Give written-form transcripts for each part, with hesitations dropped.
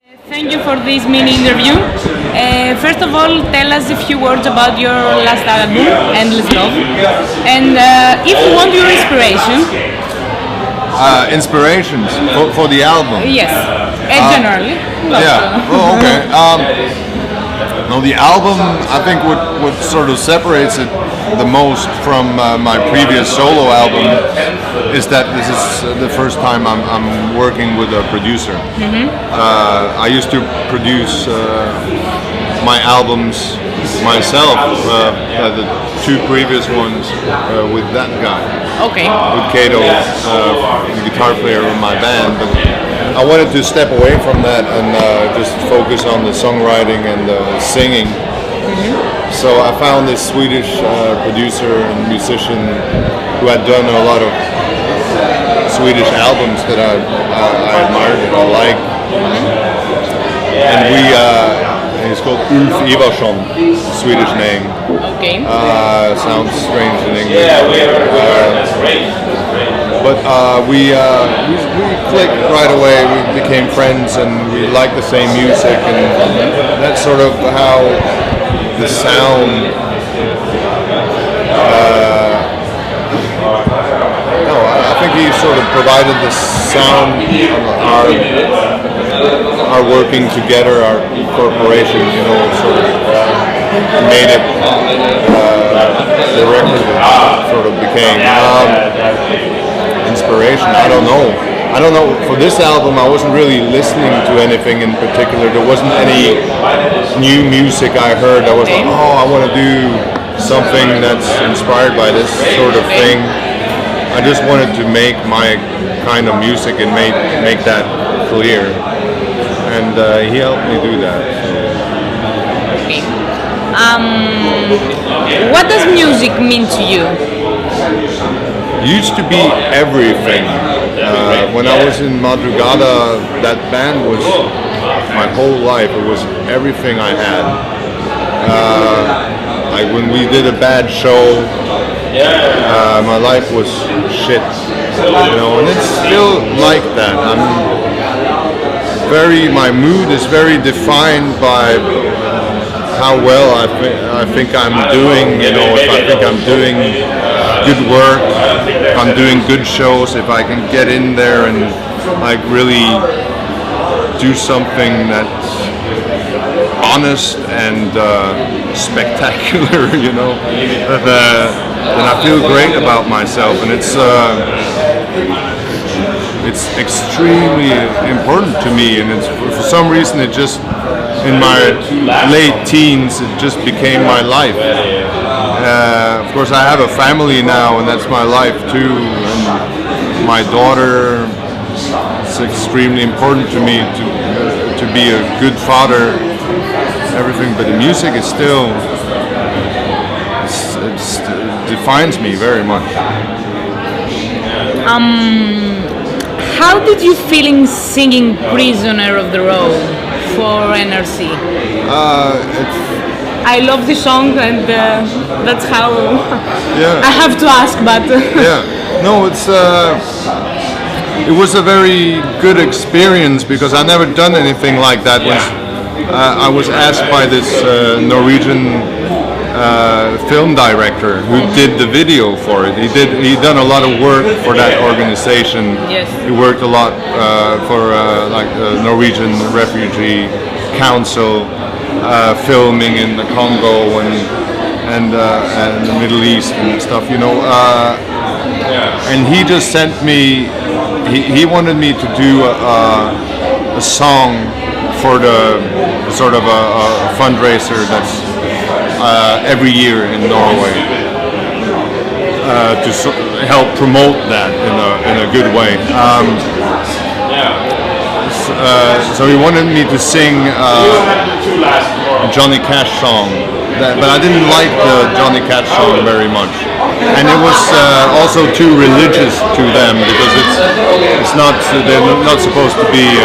Thank you for this mini interview. First of all, tell us a few words about your last album, Endless Love, and if you want your inspiration. Inspirations for the album? Yes, generally. Yeah. Oh, okay. No, the album, I think what sort of separates it the most from my previous solo album is that this is the first time I'm working with a producer. Mm-hmm. I used to produce my albums myself, the two previous ones with that guy. Okay. With Kato, the guitar player in my band. But I wanted to step away from that and just focus on the songwriting and the singing. Mm-hmm. So I found this Swedish producer and musician who had done a lot of Swedish albums that I admired and I like. Mm-hmm. And he's called Ulf Ivarsson, Swedish name. Okay. Sounds strange in English. But we clicked right away. We became friends, and we liked the same music, and that's sort of how the sound. I think he sort of provided the sound of our working together, our corporation. Sort of made it the record sort of became. Inspiration, I don't know. For this album, I wasn't really listening to anything in particular. There wasn't any new music I heard. I was like, I want to do something that's inspired by this sort of thing. I just wanted to make my kind of music and make that clear. And he helped me do that. Okay. What does music mean to you? Used to be everything. When I was in Madrugada, that band was my whole life. It was everything I had. Like when we did a bad show, my life was shit. And it's still like that. My mood is very defined by how well I think I'm doing. If I think I'm doing good work, if I'm doing good shows, if I can get in there and like really do something that's honest and spectacular, then I feel great about myself, and it's extremely important to me, and for some reason it just in my late teens it just became my life. Of course, I have a family now, and that's my life too. And my daughter, it's extremely important to me to be a good father. Everything, but the music is still it defines me very much. How did you feel in singing "Prisoner of the Road" for NRC? I love the song, and that's how I have to ask. But no, it was a very good experience because I never done anything like that. I was asked by this Norwegian film director who did the video for it. He done a lot of work for that organization. Yes. He worked a lot for like the Norwegian Refugee Council. Filming in the Congo and the Middle East and stuff, and he just sent me. He wanted me to do a song for the sort of a fundraiser that's every year in Norway to help promote that in a good way. So he wanted me to sing a Johnny Cash song, but I didn't like the Johnny Cash song very much, and it was also too religious to them because it's not, they're not supposed to be.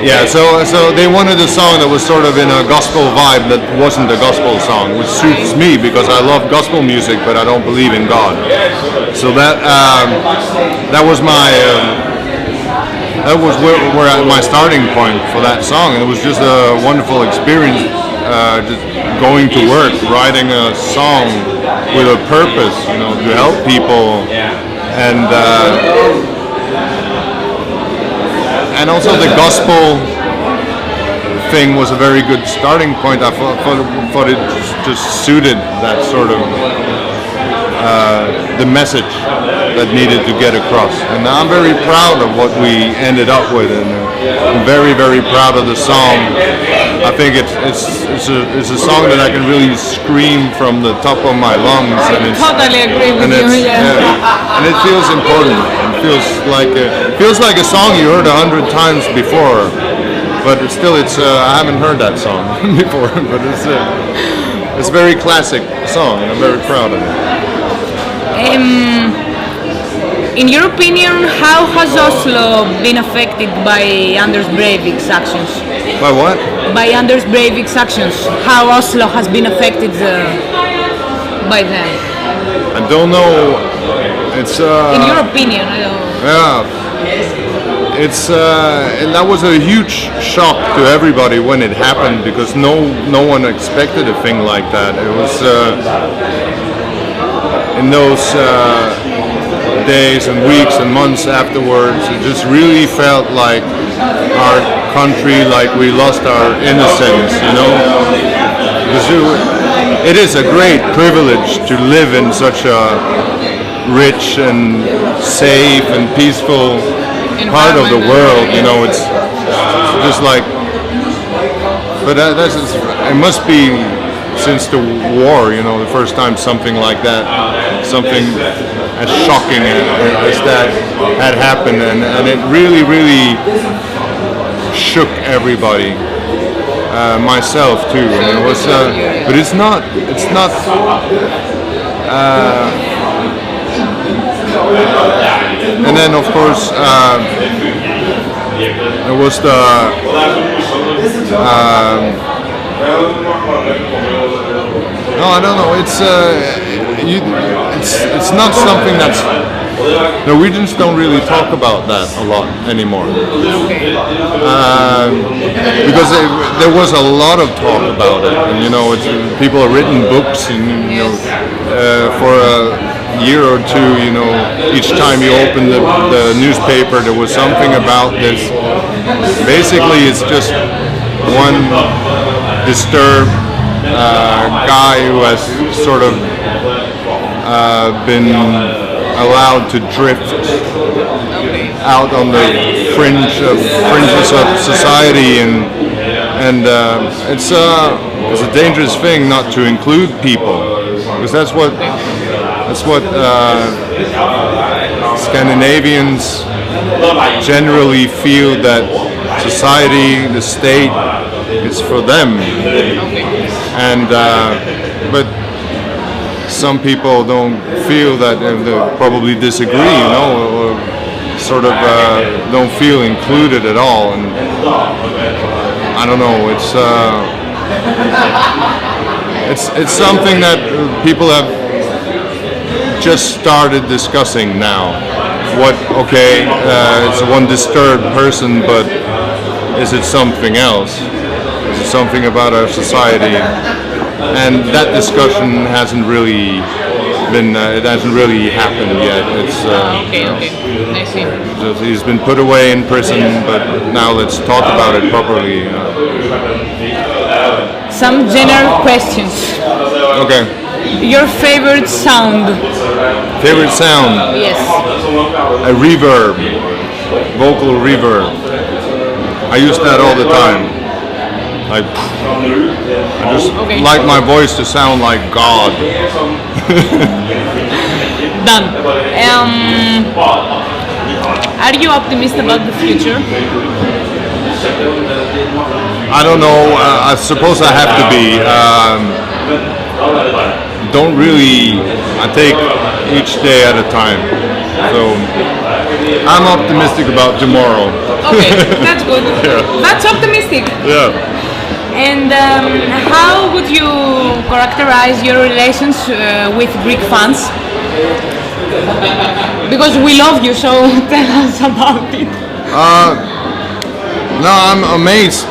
Yeah, so they wanted a song that was sort of in a gospel vibe that wasn't a gospel song, which suits me because I love gospel music, but I don't believe in God. So that was my starting point for that song, and it was just a wonderful experience, just going to work, writing a song with a purpose, to help people, and also the gospel thing was a very good starting point. I thought it just suited that sort of the message that needed to get across. And I'm very proud of what we ended up with, and I'm very, very proud of the song. I think it's a song that I can really scream from the top of my lungs. I totally agree with you. And it feels important. It feels like a song you heard 100 times before, but I haven't heard that song before. But it's a very classic song, and I'm very proud of it. In your opinion, how has Oslo been affected by Anders Breivik's actions? By what? By Anders Breivik's actions. How Oslo has been affected by them? I don't know. It's in your opinion, I don't know. Yeah. It's that was a huge shock to everybody when it happened, because no one expected a thing like that. It was in those days and weeks and months afterwards, it just really felt like our country, like we lost our innocence, because it is a great privilege to live in such a rich and safe and peaceful part of the world. It's just like, but it must be since the war, the first time something like that, something as shocking as that had happened, and it really, really shook everybody, myself too. And it was, but it's not. And then, of course, there was the. No, I don't know. It's not something that's. Norwegians don't really talk about that a lot anymore, because there was a lot of talk about it, and people have written books, and for a year or two, each time you open the newspaper, there was something about this. Basically, it's just one disturbed guy who has sort of been allowed to drift out on the fringes of society, and it's a dangerous thing not to include people, because that's what Scandinavians generally feel, that society, the state, is for them, and but some people don't feel that, they probably disagree, or sort of don't feel included at all, and I don't know. It's something that people have just started discussing now. It's one disturbed person, but is it something else? Is it something about our society? And that discussion hasn't really been. It hasn't really happened yet. It's okay. I see. He's been put away in prison, but now let's talk about it properly. Some general questions. Okay. Your favorite sound? Favorite sound? Yes. A reverb, vocal reverb. I use that all the time. I just like my voice to sound like God. Done. Are you optimistic about the future? I don't know. I suppose I have to be. Don't really. I take each day at a time. So I'm optimistic about tomorrow. Okay, that's good. Yeah. That's optimistic. Yeah. And how would you characterize your relations with Greek fans? Because we love you, so tell us about it. No, I'm amazed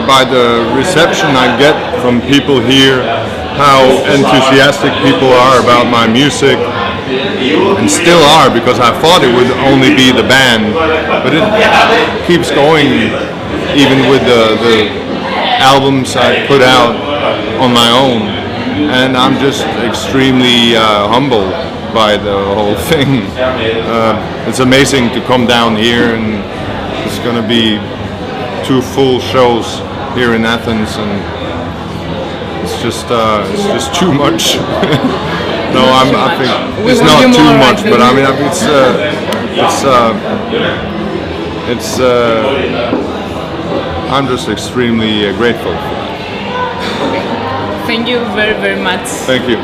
by the reception I get from people here, how enthusiastic people are about my music, and still are, because I thought it would only be the band, but it keeps going even with the albums I put out on my own, and I'm just extremely humbled by the whole thing. It's amazing to come down here, and it's going to be 2 full shows here in Athens, and it's just too much. No, I think it's not too much, but I mean it's I'm just extremely grateful for that. Thank you very, very much. Thank you.